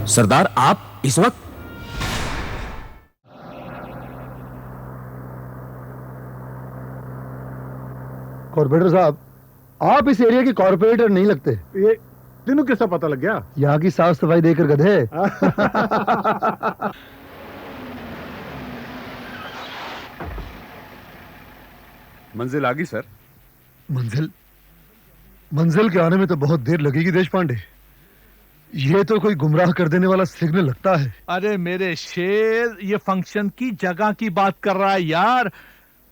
सरदार आप इस वक्त? कॉर्पोरेटर साहब, आप इस एरिया के कॉर्पोरेटर नहीं लगते। ये तीनों कैसा पता लग गया? यहाँ की साफ सफाई देकर गधे। मंजिल आ गई सर। मंजिल मंजिल के आने में तो बहुत देर लगेगी देश पांडे। ये तो कोई गुमराह कर देने वाला सिग्नल लगता है। अरे मेरे शेर, ये फंक्शन की जगह की बात कर रहा है यार।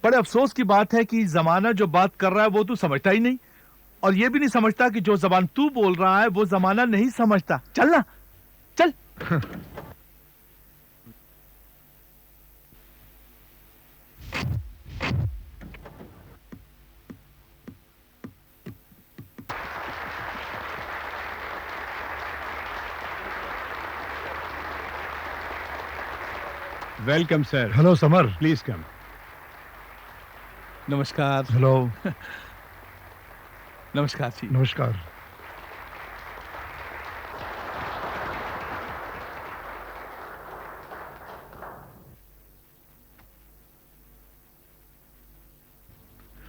बड़े अफसोस की बात है कि जमाना जो बात कर रहा है वो तू समझता ही नहीं, और ये भी नहीं समझता कि जो जबान तू बोल रहा है वो जमाना नहीं समझता। चल ना, चल। Welcome sir. Hello summer. Please come. नमस्कार। हेलो। नमस्कार जी। नमस्कार।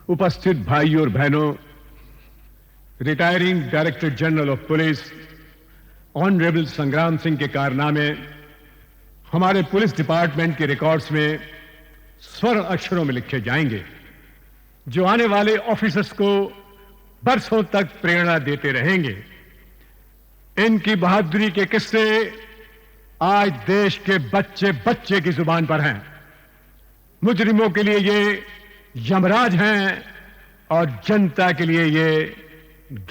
उपस्थित भाइयों और बहनों, retiring director general of police honourable संग्राम सिंह के कारनामे हमारे पुलिस डिपार्टमेंट के रिकॉर्ड्स में स्वर्ण अक्षरों में लिखे जाएंगे, जो आने वाले ऑफिसर्स को बरसों तक प्रेरणा देते रहेंगे। इनकी बहादुरी के किस्से आज देश के बच्चे बच्चे की जुबान पर हैं। मुजरिमों के लिए ये यमराज हैं और जनता के लिए ये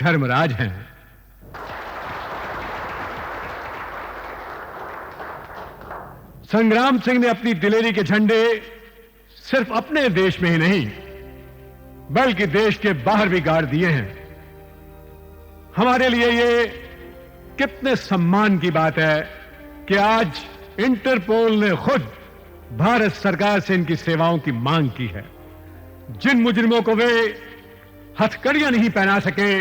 धर्मराज हैं। संग्राम सिंह ने अपनी दिलेरी के झंडे सिर्फ अपने देश में ही नहीं बल्कि देश के बाहर भी गाड़ दिए हैं। हमारे लिए ये कितने सम्मान की बात है कि आज इंटरपोल ने खुद भारत सरकार से इनकी सेवाओं की मांग की है। जिन मुजरिमों को वे हथकड़ियां नहीं पहना सके,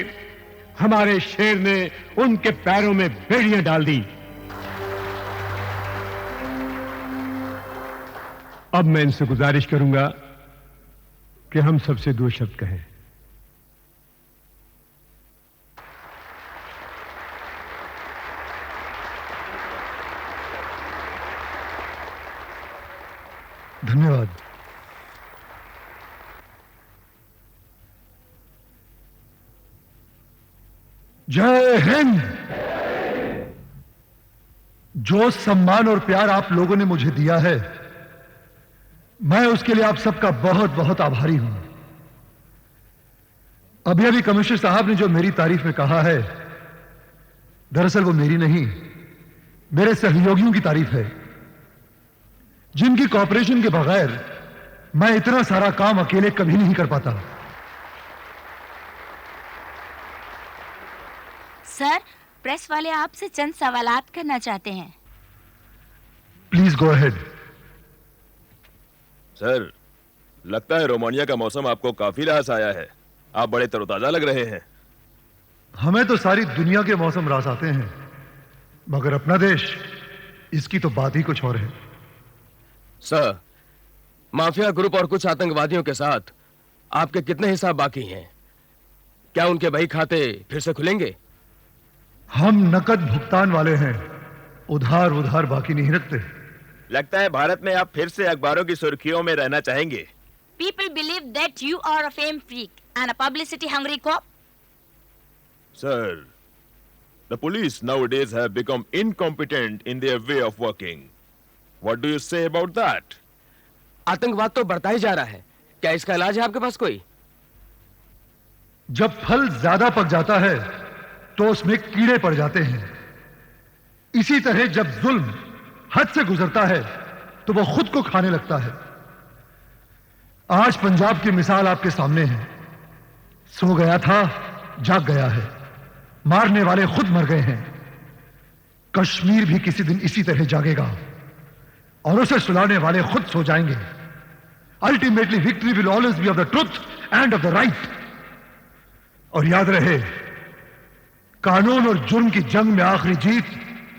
हमारे शेर ने उनके पैरों में बेड़ियां डाल दी। अब मैं इनसे गुजारिश करूंगा कि हम सबसे दो शब्द कहें। धन्यवाद। जय हिंद। जो सम्मान और प्यार आप लोगों ने मुझे दिया है, मैं उसके लिए आप सबका बहुत बहुत आभारी हूं। अभी अभी कमिश्नर साहब ने जो मेरी तारीफ में कहा है, दरअसल वो मेरी नहीं, मेरे सहयोगियों की तारीफ है, जिनकी कॉपरेशन के बगैर मैं इतना सारा काम अकेले कभी नहीं कर पाता। सर, प्रेस वाले आपसे चंद सवालात करना चाहते हैं। Please go ahead. सर, लगता है रोमानिया का मौसम आपको काफी रास आया है। आप बड़े तरोताजा लग रहे हैं। हमें तो सारी दुनिया के मौसम रास आते हैं, मगर अपना देश, इसकी तो बात ही कुछ और है। सर, माफिया ग्रुप और कुछ आतंकवादियों के साथ आपके कितने हिसाब बाकी हैं? क्या उनके बही खाते फिर से खुलेंगे? हम नकद भुगतान वाले हैं, उधार उधार बाकी नहीं रखते। लगता है भारत में आप फिर से अखबारों की सुर्खियों में रहना चाहेंगे। People believe that you are a fame freak and a publicity hungry cop. Sir, the police nowadays have become incompetent in their way of working. What do you say about that? आतंकवाद तो बढ़ता ही जा रहा है, क्या इसका इलाज है आपके पास कोई? जब फल ज्यादा पक जाता है तो उसमें कीड़े पड़ जाते हैं। इसी तरह जब जुल्म हद से गुजरता है तो वो खुद को खाने लगता है। आज पंजाब की मिसाल आपके सामने है। सो गया था, जाग गया है। मारने वाले खुद मर गए हैं। कश्मीर भी किसी दिन इसी तरह जागेगा और उसे सुलाने वाले खुद सो जाएंगे। Ultimately victory will always be of the truth end of the right. और याद रहे, कानून और जुर्म की जंग में आखिरी जीत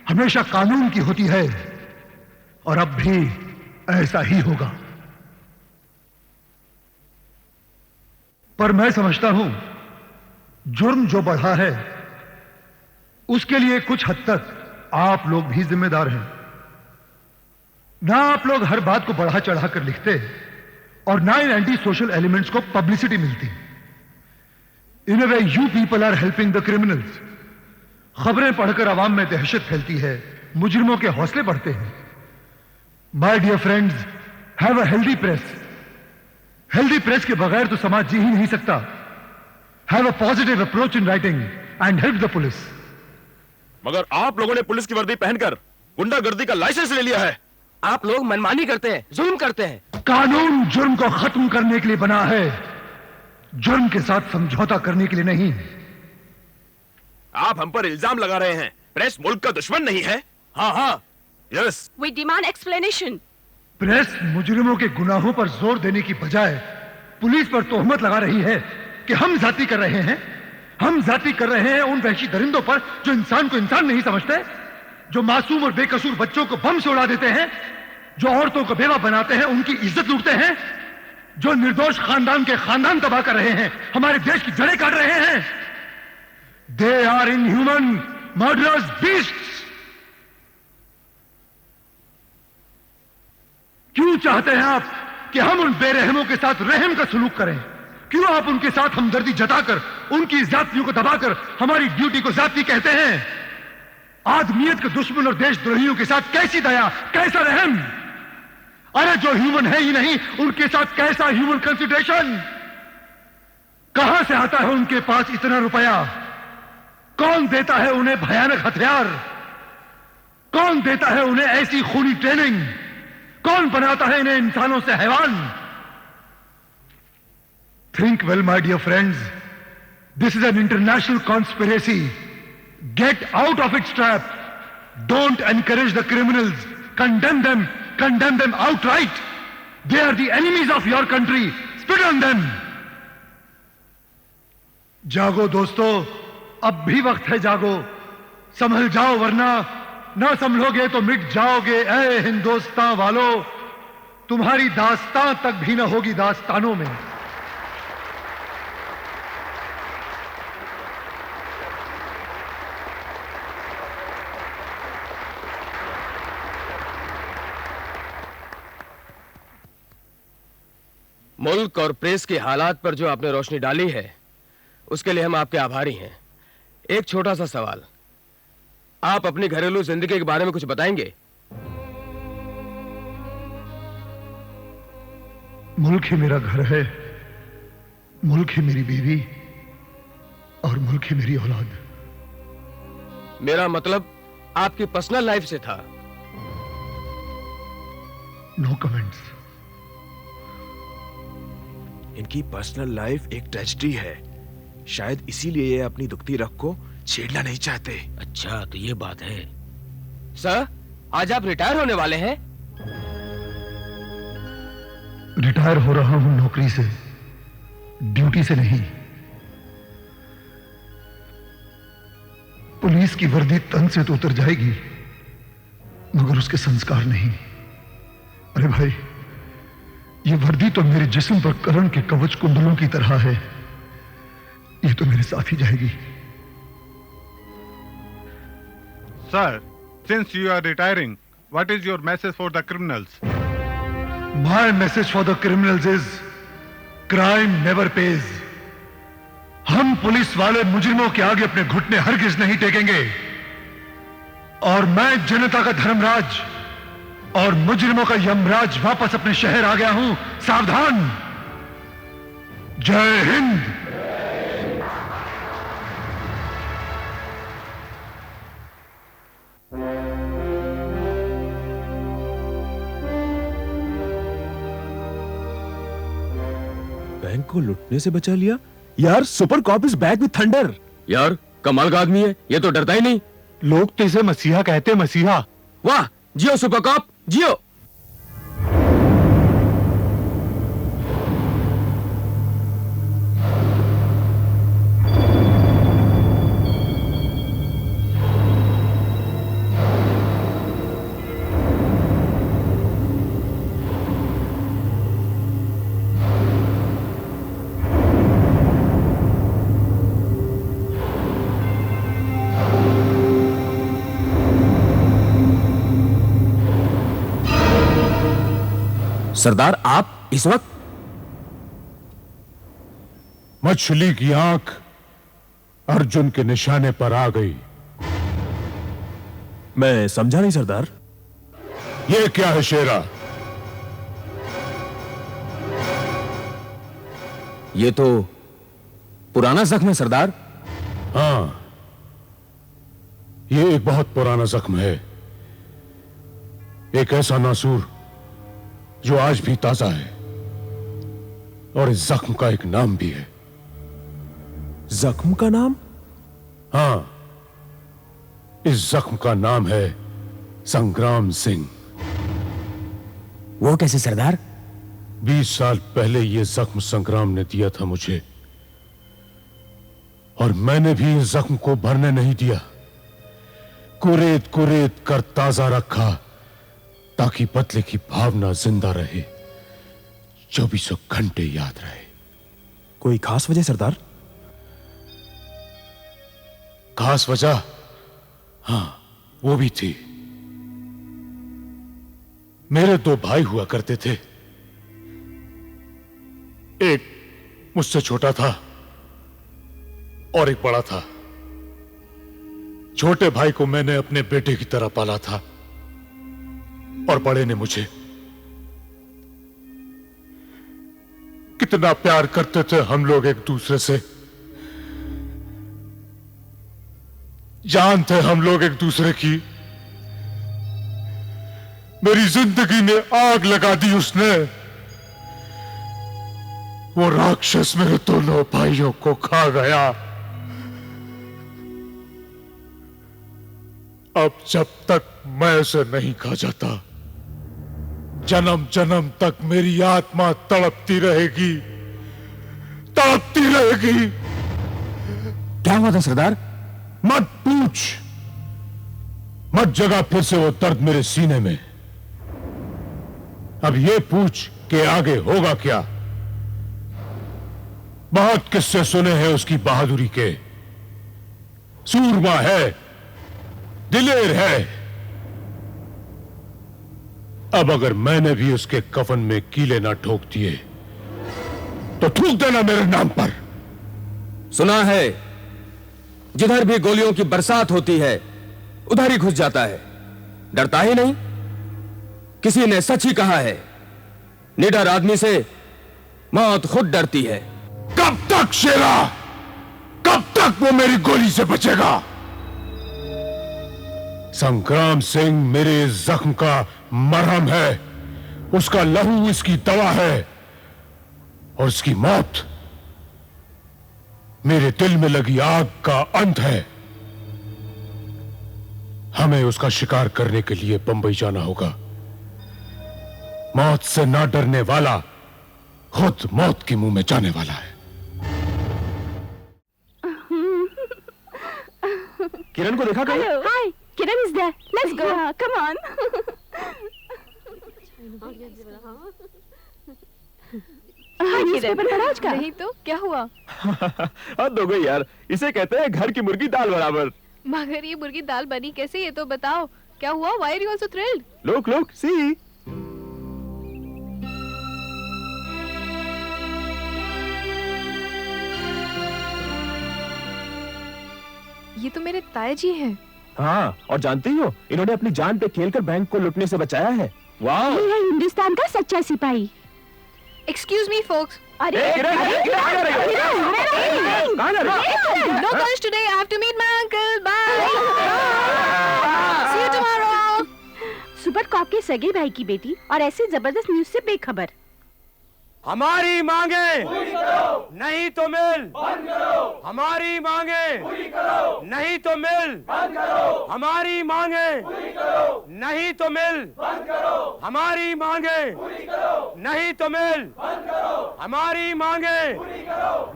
हमेशा कानून की होती है और अब भी ऐसा ही होगा। पर मैं समझता हूं जुर्म जो बढ़ा है उसके लिए कुछ हद तक आप लोग भी जिम्मेदार हैं। ना आप लोग हर बात को बढ़ा चढ़ा कर लिखते और ना इन एंटी सोशल एलिमेंट्स को पब्लिसिटी मिलती। In a way you people are helping the criminals. खबरें पढ़कर आवाम में दहशत फैलती है, मुजरिमों के हौसले बढ़ते हैं। My dear friends, have a healthy press. Healthy press के बगैर तो समाज जी ही नहीं सकता। Have a positive approach in writing and help the police. मगर आप लोगों ने पुलिस की वर्दी पहनकर गुंडागर्दी का लाइसेंस ले लिया है। आप लोग मनमानी करते हैं, जुल्म करते हैं। कानून जुर्म को खत्म करने के लिए बना है, जुर्म के साथ समझौता करने के लिए नहीं। आप हम पर इल्जाम लगा रहे हैं प्रेस मुल्क का दुश्मन नहीं है। हाँ हाँ, yes. We demand explanation. Press मुजरिमों के गुनाहों पर जोर देने की बजाय पुलिस पर तोहमत लगा रही है कि हम जाति कर रहे हैं। हम जाति कर रहे हैं उन वहशी दरिंदों पर जो इंसान को इंसान नहीं समझते, जो मासूम और बेकसूर बच्चों को बम से उड़ा देते हैं, जो औरतों को बेवा बनाते हैं, उनकी इज्जत लूटते हैं, जो निर्दोष खानदान के खानदान तबाह कर रहे हैं, हमारे देश की जड़ें काट रहे हैं। They are inhuman murderers beasts. क्यों चाहते हैं आप कि हम उन बेरहमों के साथ रहम का सलूक करें? क्यों आप उनके साथ हमदर्दी जताकर उनकी जातियों को दबाकर हमारी ड्यूटी को जाति कहते हैं? आदमियत के दुश्मन और देशद्रोहियों के साथ कैसी दया, कैसा रहम? अरे जो ह्यूमन है ही नहीं उनके साथ कैसा ह्यूमन कंसिडरेशन? कहां से आता है उनके पास इतना रुपया? कौन देता है उन्हें भयानक हथियार? कौन देता है उन्हें ऐसी खूनी ट्रेनिंग? कौन बनाता है इन्हें इंसानों से हैवान? Think well, my dear friends. This is an international conspiracy. Get out of its trap. Don't encourage the criminals. Condemn them. Condemn them outright. They are the enemies of your country. Spit on them. जागो दोस्तों, अब भी वक्त है, जागो। संभल जाओ वरना ना संभलोगे तो मिट जाओगे। ऐ हिंदुस्तान वालों, तुम्हारी दास्तां तक भी ना होगी दास्तानों में। मुल्क और प्रेस के हालात पर जो आपने रोशनी डाली है उसके लिए हम आपके आभारी हैं। एक छोटा सा सवाल, आप अपनी घरेलू जिंदगी के बारे में कुछ बताएंगे? मुल्क ही मेरा घर है, मुल्क ही मेरी बीवी और मुल्क ही मेरी औलाद। मेरा मतलब आपकी पर्सनल लाइफ से था। No comments. इनकी पर्सनल लाइफ एक ट्रेजेडी है, शायद इसीलिए ये अपनी दुखती रग को छेड़ना नहीं चाहते। अच्छा, तो ये बात है। सर, आज आप रिटायर होने वाले हैं? रिटायर हो रहा हूं नौकरी से, ड्यूटी से नहीं। पुलिस की वर्दी तन से तो उतर जाएगी मगर उसके संस्कार नहीं। अरे भाई, ये वर्दी तो मेरे जिस्म पर करण के कवच कुंडलों की तरह है, ये तो मेरे साथ ही जाएगी। Sir, since you are retiring, what is your message for the criminals? My message for the criminals is crime never pays. हम पुलिस वाले मुजरिमों के आगे अपने घुटने हरगिज नहीं टेकेंगे। और मैं जनता का धर्मराज और मुजरिमों का यमराज वापस अपने शहर आ गया हूं। सावधान। जय हिंद। बैंक को लुटने से बचा लिया यार। Super cop is back with thunder. यार, कमाल का आदमी है, ये तो डरता ही नहीं। लोग तो इसे मसीहा कहते हैं, मसीहा। वाह, जियो सुपर कॉप, जियो। सरदार आप इस वक्त? मछली की आंख अर्जुन के निशाने पर आ गई। मैं समझा नहीं सरदार। ये क्या है शेरा? ये तो पुराना जख्म है सरदार। हां, ये एक बहुत पुराना जख्म है, एक ऐसा नासूर जो आज भी ताजा है, और इस जख्म का एक नाम भी है। जख्म का नाम? हां, इस जख्म का नाम है संग्राम सिंह। वो कैसे सरदार? 20 साल पहले ये जख्म संग्राम ने दिया था मुझे, और मैंने भी इस जख्म को भरने नहीं दिया। कुरेद कुरेद कर ताजा रखा ताकि बदले की भावना जिंदा रहे, 24 घंटे याद रहे। कोई खास वजह सरदार? खास वजह? हां, वो भी थी। मेरे 2 भाई हुआ करते थे। एक मुझसे छोटा था और एक बड़ा था। छोटे भाई को मैंने अपने बेटे की तरह पाला था, और बड़े ने मुझे। कितना प्यार करते थे हम लोग एक दूसरे से। जान थे हम लोग एक दूसरे की। मेरी जिंदगी में आग लगा दी उसने। वो राक्षस मेरे दोनों भाइयों को खा गया। अब जब तक मैं उसे नहीं खा जाता, जन्म जन्म तक मेरी आत्मा तड़पती रहेगी, तड़पती रहेगी। क्या हुआ था सरदार? मत पूछ, मत जगा फिर से वो दर्द मेरे सीने में। अब ये पूछ कि आगे होगा क्या। बहुत किस्से सुने हैं उसकी बहादुरी के। सूरमा है, दिलेर है। अब अगर मैंने भी उसके कफन में कीले ना ठोक दिए तो थूक देना मेरे नाम पर। सुना है जिधर भी गोलियों की बरसात होती है उधर ही घुस जाता है, डरता ही नहीं। किसी ने सच ही कहा है, निडर आदमी से मौत खुद डरती है। कब तक शेरा, कब तक वो मेरी गोली से बचेगा? संग्राम सिंह मेरे जख्म का मरहम है, उसका लहू इसकी दवा है, और उसकी मौत मेरे दिल में लगी आग का अंत है। हमें उसका शिकार करने के लिए बंबई जाना होगा। मौत से ना डरने वाला खुद मौत के मुंह में जाने वाला है। किरण को देखा कहीं? Hi, Kiran is there. Let's go. Yeah, come on. Newspaper पढ़ा आज का? नहीं तो क्या हुआ? हद हो गई यार, इसे कहते हैं घर की मुर्गी दाल बराबर। मगर ये मुर्गी दाल बनी कैसे, ये तो बताओ। क्या हुआ? Why are you also thrilled? Look, see. ये तो मेरे ताया जी हैं। हाँ, और जानती हो इन्होंने अपनी जान पे खेलकर बैंक को लुटने से बचाया है। वाह! ये है हिंदुस्तान का सच्चा सिपाही। Excuse me, folks. अरे No college today. I have to meet my uncle. Bye. See you tomorrow. Super cop के सगे भाई की बेटी और ऐसी जबरदस्त न्यूज से बेखबर। हमारी मांगे नहीं तो मिल, हमारी मांगे नहीं तो मिल, हमारी मांगे नहीं तो मिल, हमारी मांगे नहीं तो मिल, हमारी मांगे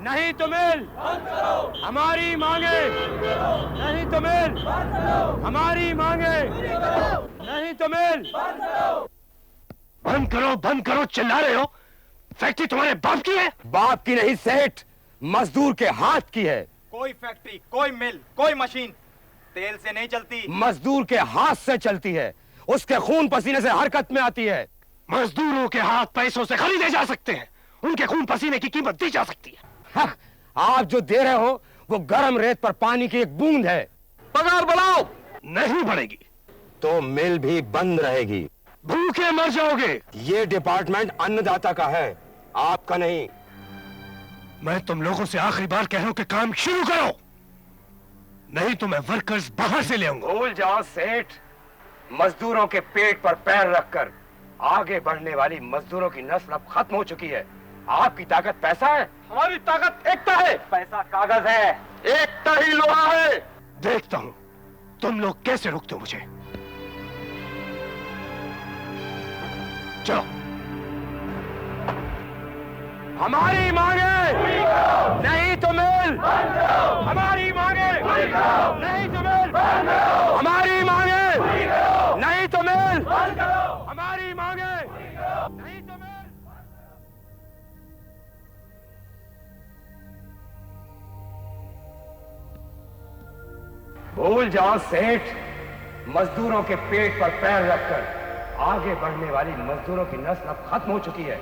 नहीं तो मिल, हमारी मांगे नहीं तो मिल, हमारी मांगे नहीं तो मिल। बंद करो, चिल्ला रहे हो। फैक्ट्री तुम्हारे बाप की है? बाप की नहीं सेठ, मजदूर के हाथ की है। कोई फैक्ट्री, कोई मिल, कोई मशीन तेल से नहीं चलती, मजदूर के हाथ से चलती है, उसके खून पसीने से हरकत में आती है। मजदूरों के हाथ पैसों से खरीदे जा सकते हैं, उनके खून पसीने की कीमत दी जा सकती है। आप जो दे रहे हो वो गर्म रेत पर पानी की एक बूंद है। पगार बढ़ाओ। नहीं बढ़ेगी तो मिल भी बंद रहेगी। भूखे मर जाओगे। ये डिपार्टमेंट अन्नदाता का है, आपका नहीं। मैं तुम लोगों से आखिरी बार कह रहा हूं कि काम शुरू करो, नहीं तो मैं वर्कर्स बाहर से ले आऊंगा। भूल जाओ सेठ, मजदूरों के पेट पर पैर रखकर आगे बढ़ने वाली मजदूरों की नस्ल अब खत्म हो चुकी है। आपकी ताकत पैसा है, हमारी ताकत एकता है। पैसा कागज है, एकता ही लोहा है। देखता हूं तुम लोग कैसे रोकते हो मुझे। चलो। हमारी मांगे नहीं तो मिल, हमारी मांगे नहीं तो मिल, हमारी मांगे नहीं तो मिल, हमारी मांगे नहीं तो मिल। भूल जाओ सेठ, मजदूरों के पेट पर पैर रखकर आगे बढ़ने वाली मजदूरों की नस्ल अब खत्म हो चुकी है।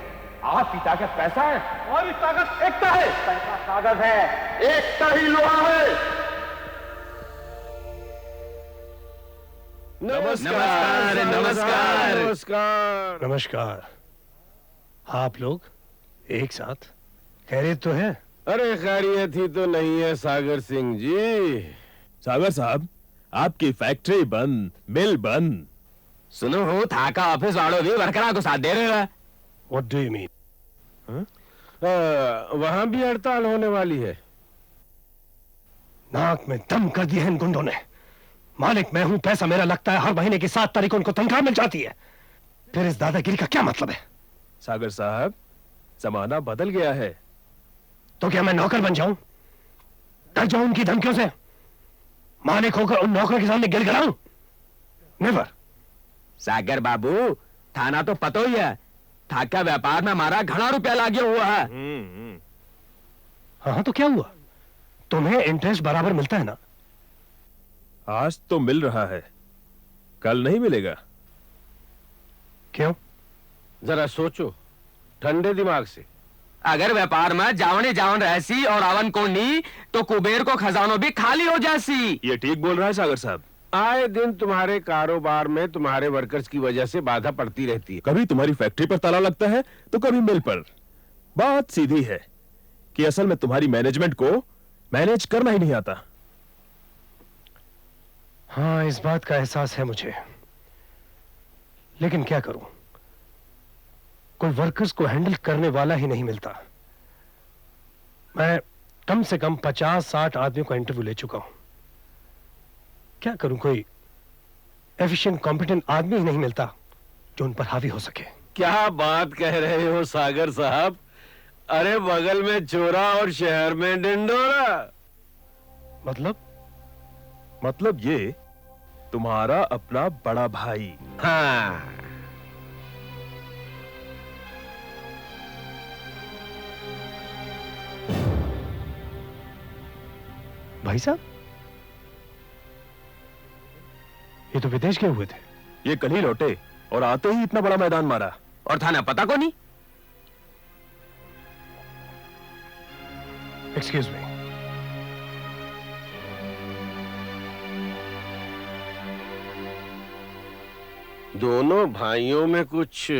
आपकी ताकत पैसा है, हमारी ताकत एकता है। पैसा कागज है, एकता ही लोहा है। नमस्कार नमस्कार नमस्कार नमस्कार। आप लोग एक साथ खैरियत तो है? अरे खैरियत ही तो नहीं है सागर सिंह जी। सागर साहब, आपकी फैक्ट्री बंद, मिल बंद। सुनो हो था का ऑफिस वालों भी वर्करों को साथ दे रहे हैं। What do you mean? वहां भी हड़ताल होने वाली है। नाक में दम कर दिया है इन गुंडों ने। मालिक मैं हूं, पैसा मेरा लगता है, हर महीने की 7 तारीख को उनको तनख्वाह मिल जाती है। फिर इस दादागिरी का क्या मतलब है? सागर साहब, जमाना बदल गया है। तो क्या मैं नौकर बन जाऊं? डर जाऊं उनकी धमकियों से? मालिक होकर उन नौकरों के सामने गिड़गिड़ाऊं? नेवर। सागर बाबू, थाना तो पता ही है, थाका व्यापार में हमारा घना रुपया लागे हुआ है। हाँ तो क्या हुआ? तुम्हें इंटरेस्ट बराबर मिलता है ना? आज तो मिल रहा है, कल नहीं मिलेगा। क्यों? जरा सोचो ठंडे दिमाग से। अगर व्यापार में जावने जावन रहसी और आवन को नी, तो कुबेर को खजानो भी खाली हो जासी। ये ठीक बोल रहा है सागर साहब। आए दिन तुम्हारे कारोबार में तुम्हारे वर्कर्स की वजह से बाधा पड़ती रहती है। कभी तुम्हारी फैक्ट्री पर ताला लगता है तो कभी मिल पर। बात सीधी है कि असल में तुम्हारी मैनेजमेंट को मैनेज करना ही नहीं आता। हाँ, इस बात का एहसास है मुझे, लेकिन क्या करूं, कोई वर्कर्स को हैंडल करने वाला ही नहीं मिलता। मैं कम से कम 50-60 आदमियों का इंटरव्यू ले चुका हूं। क्या करूं, कोई एफिशिएंट कॉम्पिटेंट आदमी ही नहीं मिलता जो उन पर हावी हो सके। क्या बात कह रहे हो सागर साहब? अरे बगल में चोरा और शहर में डिंडोरा। मतलब ये तुम्हारा अपना बड़ा भाई। हाँ, भाई साहब, ये तो विदेश गए हुए थे। ये कल ही लौटे और आते ही इतना बड़ा मैदान मारा। और थाना पता को नहीं। Excuse me. दोनों भाइयों में कुछ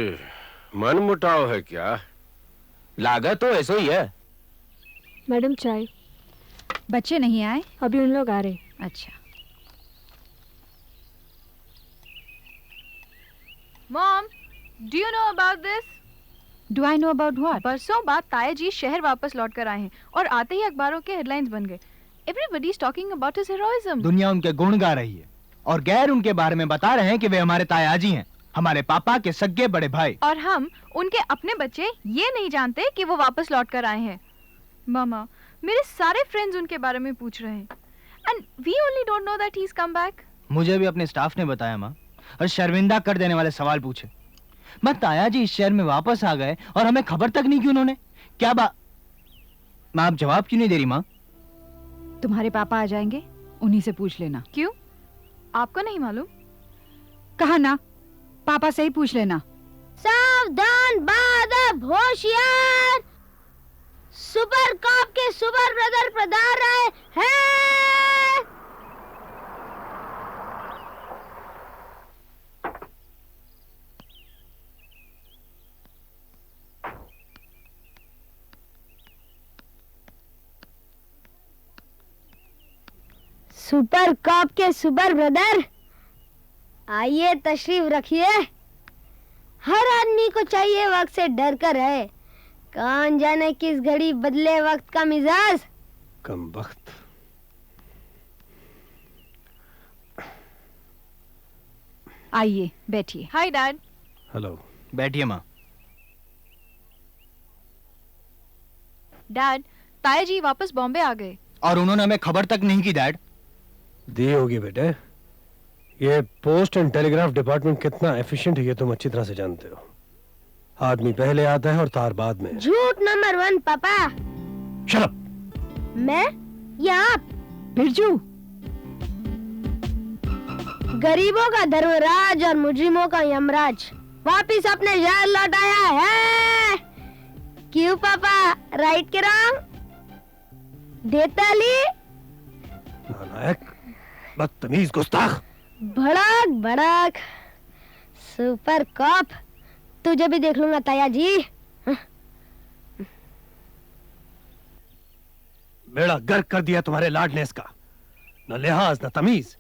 मनमुटाव है क्या? लागत तो ऐसा ही है। मैडम चाय। बच्चे नहीं आए? अभी उन लोग आ रहे। अच्छा। Mom, do you know about this? Do I know about what? परसों बाद ताया जी शहर वापस लौट कर आए हैं और आते ही अखबारों के हेडलाइंस बन गए। Everybody is talking about his heroism. दुनिया उनके गुण गा रही है और गैर उनके बारे में बता रहे हैं कि वे हमारे तायाजी हैं, हमारे पापा के सगे बड़े भाई। और हम उनके अपने बच्चे ये नहीं जानते कि वो वापस लौट कर आए हैं। मामा, मेरे सारे फ्रेंड्स उनके बारे में पूछ रहे हैं and we only don't know that he is come back. मुझे भी अपने स्टाफ ने बताया माँ, और शर्मिंदा कर देने वाले सवाल पूछे। मैं ताया जी इस शहर में वापस आ गए और हमें खबर तक नहीं की उन्होंने। क्या बात माँ, आप जवाब क्यों नहीं दे रही माँ? तुम्हारे पापा आ जाएंगे, उन्हीं से पूछ लेना। क्यों, आपको नहीं मालूम? कहा ना, पापा से ही पूछ लेना। Sam! सावधान, बादब, होशियार। सुपर कॉप के सुपर ब्रदर पधार रहे हैं। सुपर कॉप के सुपर ब्रदर, आइए तशरीफ रखिए। हर आदमी को चाहिए वक्त से डर कर रहे। कौन जाने किस घड़ी बदले वक्त का मिजाज। कम वक्त। आइए बैठिए। Hi dad. हेलो। बैठिए माँ। डैड, ताया जी वापस बॉम्बे आ गए। और उन्होंने हमें खबर तक नहीं की डैड। दी होगी बेटे। ये पोस्ट एंड टेलीग्राफ डिपार्टमेंट कितना एफिशिएंट है ये तुम अच्छी तरह से जानते हो। आदमी पहले आता है और तार बाद में। झूठ नंबर 1 पापा। Shut up. मैं या आप? बिरजू। गरीबों का धर्मराज और मुजरिमों का यमराज वापिस अपने शहर लौट आया है। क्यों पापा, राइट के रॉन्ग? देताली। नालायक, बदतमीज, गुस्ताख। भड़क भड़क। सुपर कॉप, तुझे भी देख लूंगा ताया जी। बेड़ा गर्क कर दिया तुम्हारे लाड ने इसका। न लिहाज न तमीज।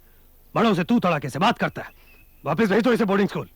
बड़ों से तू तड़ाके से बात करता है। वापस भेज दो इसे बोर्डिंग स्कूल।